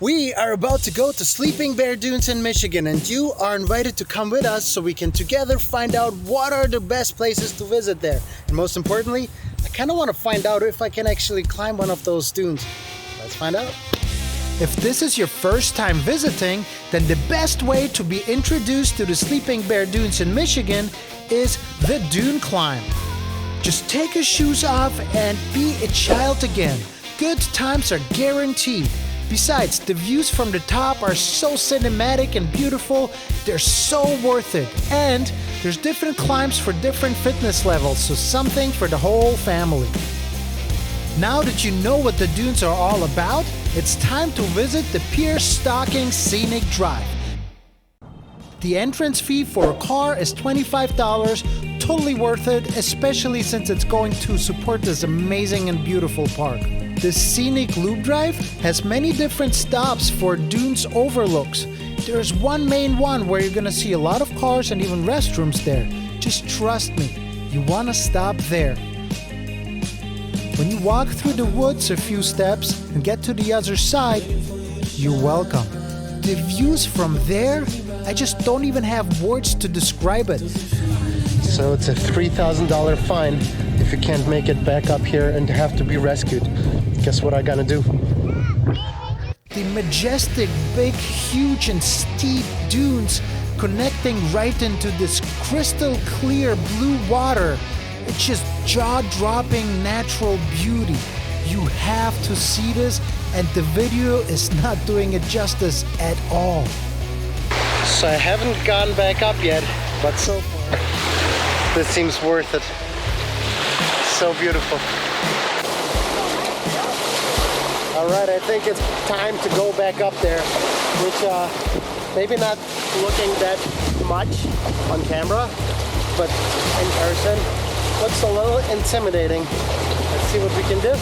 We are about to go to Sleeping Bear Dunes in Michigan, and you are invited to come with us so we can together find out what are the best places to visit there. And most importantly, I kind of want to find out if I can actually climb one of those dunes. Let's find out. If this is your first time visiting, then the best way to be introduced to the Sleeping Bear Dunes in Michigan is the Dune Climb. Just take your shoes off and be a child again. Good times are guaranteed. Besides, the views from the top are so cinematic and beautiful, they're so worth it. And there's different climbs for different fitness levels, so something for the whole family. Now that you know what the dunes are all about, it's time to visit the Pierce Stocking Scenic Drive. The entrance fee for a car is $25, totally worth it, especially since it's going to support this amazing and beautiful park. The Scenic Loop Drive has many different stops for dunes overlooks. There's one main one where you're gonna see a lot of cars and even restrooms there. Just trust me, you wanna stop there. When you walk through the woods a few steps and get to the other side, you're welcome. The views from there, I just don't even have words to describe it. So it's a $3,000 fine if you can't make it back up here and have to be rescued. Guess what I gotta do? The majestic, big, huge and steep dunes connecting right into this crystal clear blue water. It's just jaw-dropping natural beauty. You have to see this, and the video is not doing it justice at all. So I haven't gone back up yet, but so far this seems worth it. So beautiful. All right, I think it's time to go back up there, which maybe not looking that much on camera, but in person looks a little intimidating. Let's see what we can do.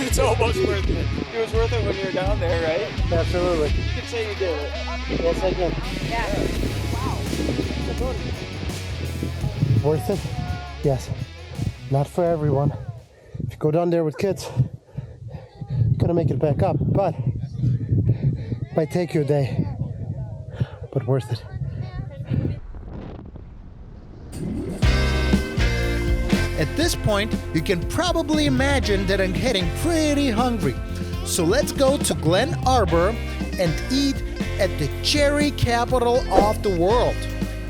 It's almost worth it. It was worth it when you were down there, right? Absolutely. You can say you did it. Yes, I can. Yeah. Worth it? Yes. Not for everyone. If you go down there with kids, you're gonna make it back up, but it might take you a day. But worth it. At this point, you can probably imagine that I'm getting pretty hungry. So let's go to Glen Arbor and eat at the cherry capital of the world,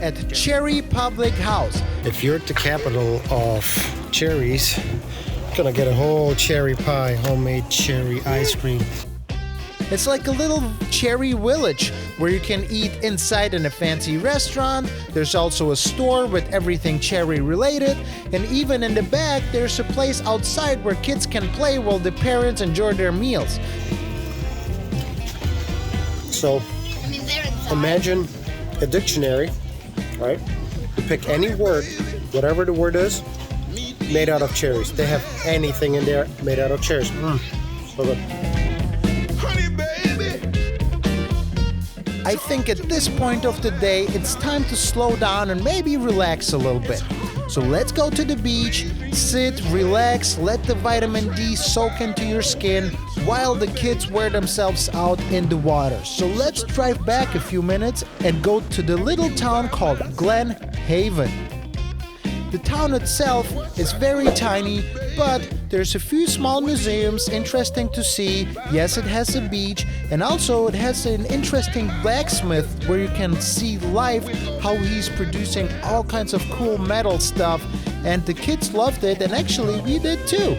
at Cherry Public House. If you're at the capital of cherries, you're gonna get a whole cherry pie, homemade cherry ice cream. It's like a little cherry village where you can eat inside in a fancy restaurant. There's also a store with everything cherry related, and even in the back there's a place outside where kids can play while the parents enjoy their meals. So imagine a dictionary, right? You pick any word, whatever the word is, made out of cherries. They have anything in there made out of cherries. So good. I think at this point of the day, it's time to slow down and maybe relax a little bit. So let's go to the beach, sit, relax, let the vitamin D soak into your skin while the kids wear themselves out in the water. So let's drive back a few minutes and go to the little town called Glen Haven. The town itself is very tiny, but there's a few small museums interesting to see. Yes, it has a beach, and also it has an interesting blacksmith where you can see live how he's producing all kinds of cool metal stuff, and the kids loved it, and actually we did too.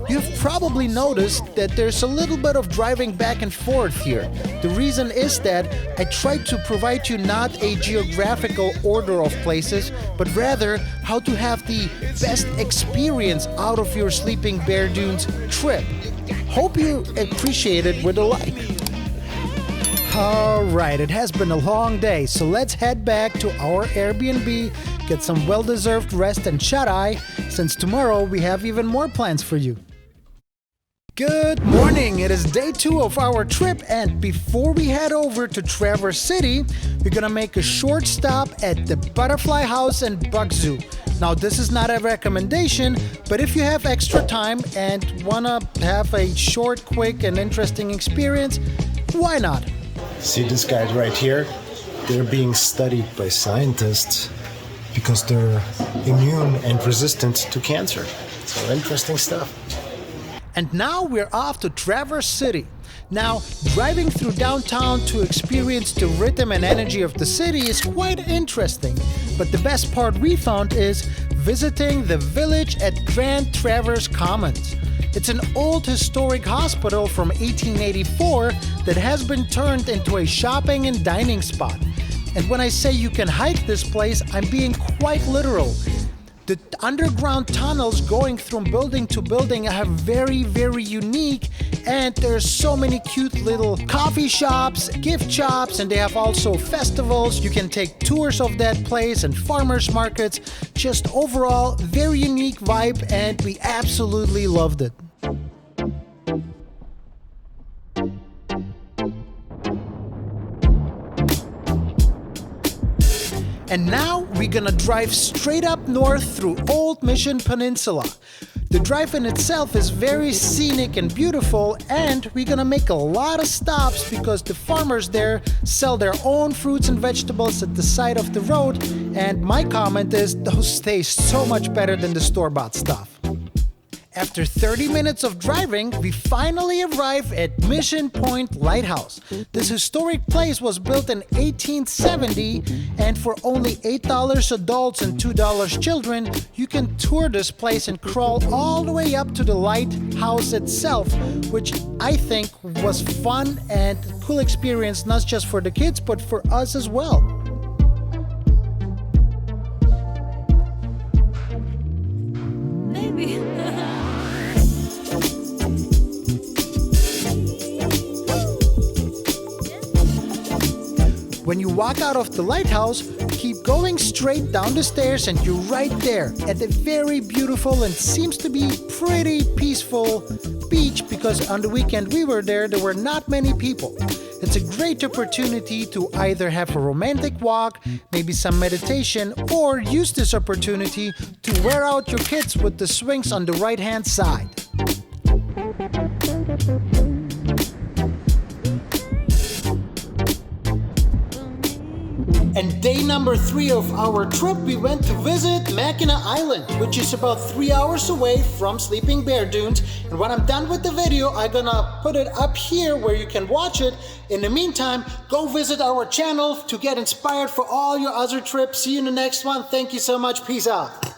You've probably noticed that there's a little bit of driving back and forth here. The reason is that I tried to provide you not a geographical order of places, but rather how to have the best experience out of your Sleeping Bear Dunes trip. Hope you appreciate it with a like. Alright, it has been a long day, so let's head back to our Airbnb, get some well-deserved rest and shut-eye, since tomorrow we have even more plans for you. Good morning, it is day 2 of our trip, and before we head over to Traverse City, we're gonna make a short stop at the Butterfly House and Bug Zoo. Now this is not a recommendation, but if you have extra time and wanna have a short, quick and interesting experience, why not? See these guys right here? They're being studied by scientists because they're immune and resistant to cancer. So interesting stuff. And now we're off to Traverse City. Now, driving through downtown to experience the rhythm and energy of the city is quite interesting. But the best part we found is visiting the village at Grand Traverse Commons. It's an old historic hospital from 1884 that has been turned into a shopping and dining spot. And when I say you can hike this place, I'm being quite literal. The underground tunnels going from building to building are very, very unique, and there's so many cute little coffee shops, gift shops, and they have also festivals. You can take tours of that place and farmers markets. Just overall, very unique vibe, and we absolutely loved it. And now we're gonna drive straight up north through Old Mission Peninsula. The drive in itself is very scenic and beautiful, and we're gonna make a lot of stops because the farmers there sell their own fruits and vegetables at the side of the road, and my comment is those taste so much better than the store-bought stuff. After 30 minutes of driving, we finally arrive at Mission Point Lighthouse. This historic place was built in 1870, and for only $8 adults and $2 children, you can tour this place and crawl all the way up to the lighthouse itself, which I think was fun and cool experience, not just for the kids, but for us as well. Maybe. When you walk out of the lighthouse, keep going straight down the stairs and you're right there at a very beautiful and seems to be pretty peaceful beach, because on the weekend we were there were not many people. It's a great opportunity to either have a romantic walk, maybe some meditation, or use this opportunity to wear out your kids with the swings on the right-hand side. And day number 3 of our trip, we went to visit Mackinac Island, which is about 3 hours away from Sleeping Bear Dunes. And when I'm done with the video, I'm gonna put it up here where you can watch it. In the meantime, go visit our channel to get inspired for all your other trips. See you in the next one. Thank you so much. Peace out.